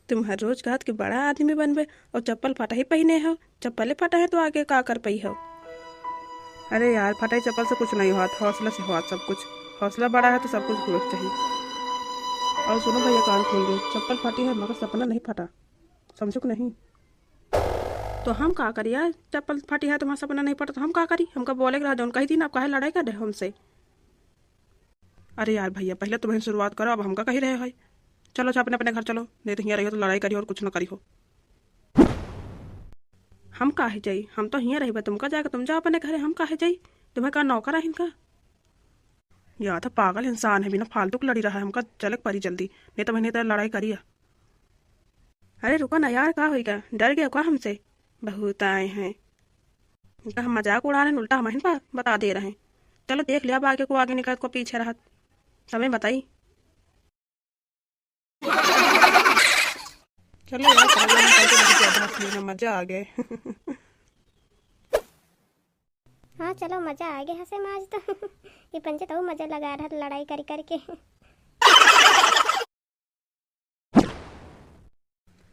तुम हर रोज कहत कि बड़ा आदमी बनबे और चप्पल फटा ही पहने हो। चप्पल फटा है तो आगे का कर पाई हो। अरे यार, फटाई चप्पल से कुछ नहीं हुआ, हौसला से हुआ सब कुछ। हौसला बड़ा है तो सब कुछ हुआ चाहिए। और सुनो भैया, कान खोल दो। चप्पल फटी है मगर सपना नहीं फटा, समझो कि नहीं। तो हम का करी यार, चप्पल फटी है तुम्हारा सपना नहीं फटा तो हम का करी। हमका बोले रहा जौन कही थी ना, आप काहे लड़ाई कर रहे हो हमसे। अरे यार भैया, पहले तो वही शुरुआत करो, अब हमका कही रहे हो। चलो अपने अपने घर चलो, नहीं तो यहाँ रही हो तो लड़ाई करी और कुछ ना करी हो। हम काहे जाई, हम तो यहाँ रही, तुमका जाएगा तुम जाओ अपने घरे, हम काहे जाई। तुम्हें का नौकर है इनका। या तो पागल इंसान है, बिना फालतू की लड़ी रहा है। हमका चले परी जल्दी, नहीं तो मैंने तो लड़ाई करी है। अरे रुको ना यार, का होगा, डर गया क्या हमसे। बहुत आए हैं इनका, हम मजाक उड़ा रहे हैं, उल्टा हम ही बता दे रहे हैं। चलो देख लिया, अब आगे को आगे निकल को पीछे रहा। समय बताई। चलो यार, चलो निकल के मजा आ गए। हाँ चलो, मजा आ गया हंसे में आज तो। ये पंचे तो मजा लगा रहा लड़ाई कर करके।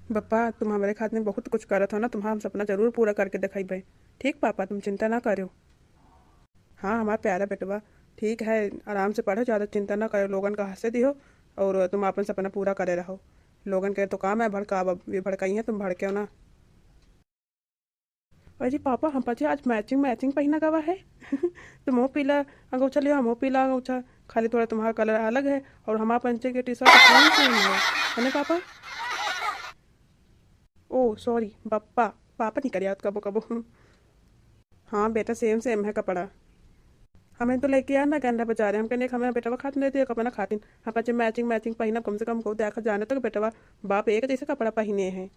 बप्पा, तुम हमारे खाते में बहुत कुछ करत हो ना, तुम्हारा सपना जरूर पूरा करके दिखाई भाई। ठीक पापा, तुम चिंता ना करो। हाँ हमारा प्यारा बेटवा, ठीक है, आराम से पढ़ो, ज़्यादा चिंता ना करो, लोगन का हंसे दिहो और तुम अपन सपना पूरा करे रहो। लोगन के तो काम है भड़का, अब ये भड़काई है, तुम भड़के हो ना। अरे पापा, हम पचे आज मैचिंग मैचिंग पहना गवा है। तुम वो पीला अंगूछा लियो, हम वो पीला अंगूछा, खाली थोड़ा तुम्हारा कलर अलग है और हमारा पंचे की टी शर्ट सेम है ना पापा। ओ सॉरी पप्पा, पापा नहीं करिए कबो कबो। हाँ बेटा, सेम सेम है कपड़ा। हमें तो लेके आना कहना बचा रहे, हम कहने हमें बेटवा खाते नहीं थे कपड़ा खातिन। हम बच्चे मैचिंग मैचिंग पहना, कम से कम को देखा जाने तक बेटवा बाप एक जैसे कपड़ा पहने हैं।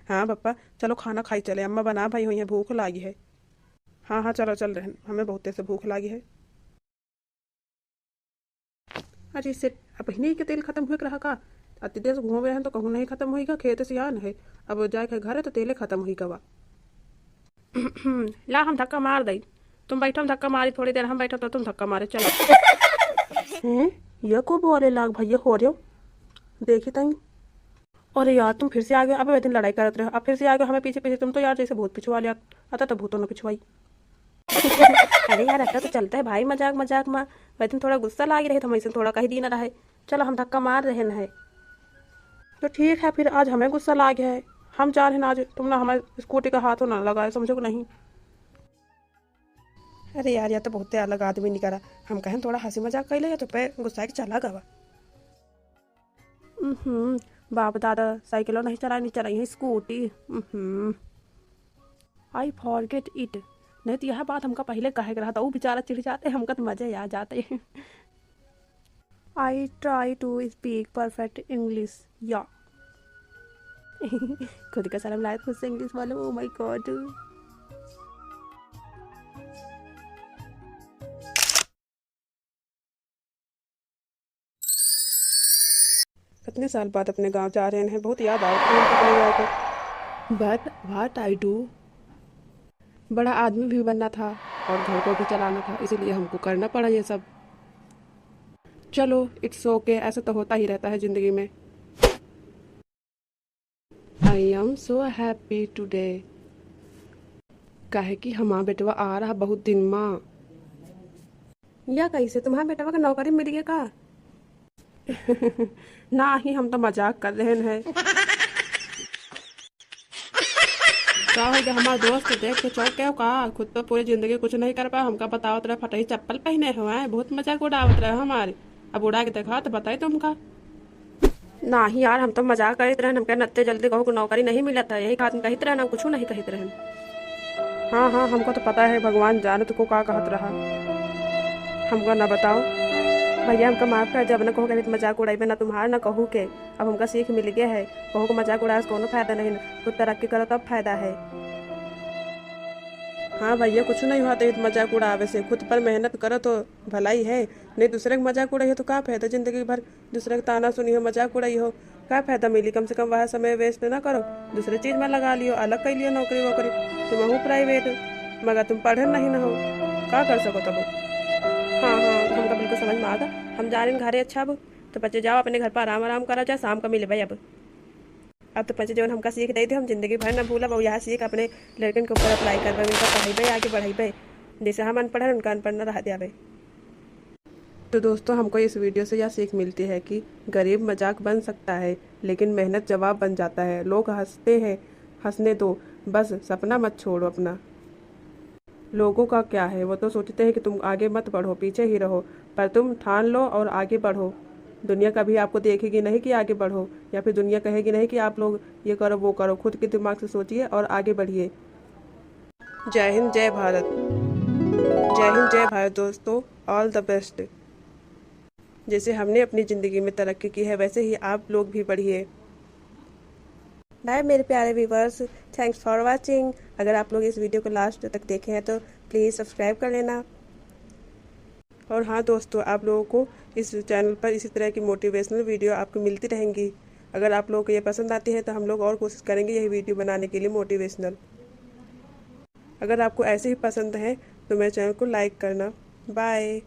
हाँ पप्पा, चलो खाना खाई चले, अम्मा बना भाई हुई है, भूख लगी है। हाँ हाँ चलो चल रहे, हमें बहुत देर से भूख लगी है। अरे इससे अब ही के तेल खत्म हुए रहा का। अति देर से घूम रहे हैं तो कहूँ नहीं खत्म होगा, खेत से आन है, अब जाए के घर है तो तेले खत्म हुई गवा। ला हम धक्का मार दई, तुम बैठो हम धक्का मारी, थोड़ी देर हम बैठो तो तुम धक्का मारे चलो। हैं, ये को बोले लाग भैया हो रहे हो, देखी तई। अरे यार तुम फिर से आ गए, अब वह दिन लड़ाई करते रहे, अब फिर से आ गए हमें पीछे पीछे। तुम तो यार जैसे भूत पिछवा लिया, आता तो भूतों ने पिछवाई। अरे यार ऐसा तो चलता है भाई, मजाक मजाक में। वह दिन थोड़ा गुस्सा लागी रही, तो हम थोड़ा कही दी ना रहे। चलो हम धक्का मार रहे न है तो ठीक है, फिर आज हमें गुस्सा ला गया है, हम जा रहे हैं आज, तुम ना हमारे स्कूटी का हाथों ना लगाए, समझो कि नहीं। अरे यार, या तो बहुत अलग आदमी नहीं करा, हम कहें थोड़ा हंसी मजाक कर ले, या तो पे गुस्सा के चला गवा। बाप दादा साइकिलों नहीं चलाई है स्कूटी। I forget it. नहीं तो यह बात हमका पहले कहे रहा था, वो बेचारा चिढ़ जाते, हमका तो मजे आ जाते। I try to speak perfect English या। खुद का शर्म लायक, खुद से इंग्लिश मालूम। Oh my god. कितने साल बाद अपने गांव जा रहे हैं, बहुत याद आ रही है अपने गाँव को। बट व्हाट आई डू, बड़ा आदमी भी बनना था और घर को भी चलाना था, इसीलिए हमको करना पड़ा ये सब। चलो इट्स ओके, ऐसा तो होता ही रहता है जिंदगी में। I am so happy today, काहे कि हमारा बेटवा आ रहा बहुत दिन माँ। या कैसे तुम्हारा बेटवा का नौकरी मिल गया का। ना ही, हम तो मजाक कर रहे हैं। क्या हो गया, हमारे दोस्त देख के चौक गया का, खुद तो पूरी जिंदगी कुछ नहीं कर पाया, हमका बताओ रहे फटही चप्पल पहने हुए हैं, बहुत मजाक उड़ावत रहे हमारे। अब उड़ा के देखा तो बताई तुमका। ना ही यार, हम तो मजाक करते रहे, हम क्या नत्ते जल्दी कहूँ नौकरी नहीं मिला था, यही खातिर कहित रहे ना, कुछ नहीं कहित रहे। हाँ हाँ हमको तो पता है, भगवान जाने तो को का कहत रहा, हमको ना बताओ। भैया हमका माफ कर, जब न कहो कभी मजाक उड़ाई ना तुम्हारा ना कहूँ के। अब हमका सीख मिल गया है, कहूँ को मजाक उड़ाए से कोनो फायदा नहीं, खुद तरक्की करो तब फायदा है। हाँ भैया, कुछ नहीं हुआ तो मजाक उड़ावे से, खुद पर मेहनत करो तो भलाई है, नहीं दूसरे का मजाक उड़ाई हो तो क्या फायदा, जिंदगी भर दूसरे का ताना सुनी हो, मजाक उड़ाई हो, क्या फायदा मिली। कम से कम वह समय वेस्ट ना करो, दूसरी चीज में लगा लियो, अलग कर लियो नौकरी वोकरी। तुम हो प्राइवेट मगर तुम पढ़े नहीं ना हो, क्या कर सको तब। हाँ हाँ हमका बिल्कुल समझ में आ गया, हम जा रहे हैं घरे। अच्छा अब तो बच्चे जाओ अपने घर पर आराम आराम करो, चाहे शाम को मिले भाई। अब तो बच्चे जो हमका सीख दे थे हम जिंदगी भर ना भूला, वो यहाँ सीख अपने लड़कन के ऊपर अप्लाई कर उनका पढ़ाई भाई आगे बढ़ाई भाई, जैसे हम अनपढ़ है उनका अनपढ़ ना रह दिया भाई। तो दोस्तों हमको इस वीडियो से यह सीख मिलती है कि गरीब मजाक बन सकता है लेकिन मेहनत जवाब बन जाता है। लोग हंसते हैं, हंसने दो, बस सपना मत छोड़ो अपना। लोगों का क्या है, वो तो सोचते हैं कि तुम आगे मत बढ़ो, पीछे ही रहो, पर तुम ठान लो और आगे बढ़ो। दुनिया कभी आपको देखेगी नहीं कि आगे बढ़ो, या फिर दुनिया कहेगी नहीं कि आप लोग ये करो वो करो। खुद के दिमाग से सोचिए और आगे बढ़िए। जय हिंद, जय भारत। जय हिंद, जय भारत दोस्तों, ऑल द बेस्ट। जैसे हमने अपनी ज़िंदगी में तरक्की की है वैसे ही आप लोग भी बढ़िए। बाय मेरे प्यारे व्यूवर्स, थैंक्स फॉर वाचिंग। अगर आप लोग इस वीडियो को लास्ट तक देखे हैं तो प्लीज़ सब्सक्राइब कर लेना। और हाँ दोस्तों, आप लोगों को इस चैनल पर इसी तरह की मोटिवेशनल वीडियो आपको मिलती रहेंगी। अगर आप लोगों को ये पसंद आती है तो हम लोग और कोशिश करेंगे यही वीडियो बनाने के लिए मोटिवेशनल। अगर आपको ऐसे ही पसंद है तो मेरे चैनल को लाइक करना। बाय।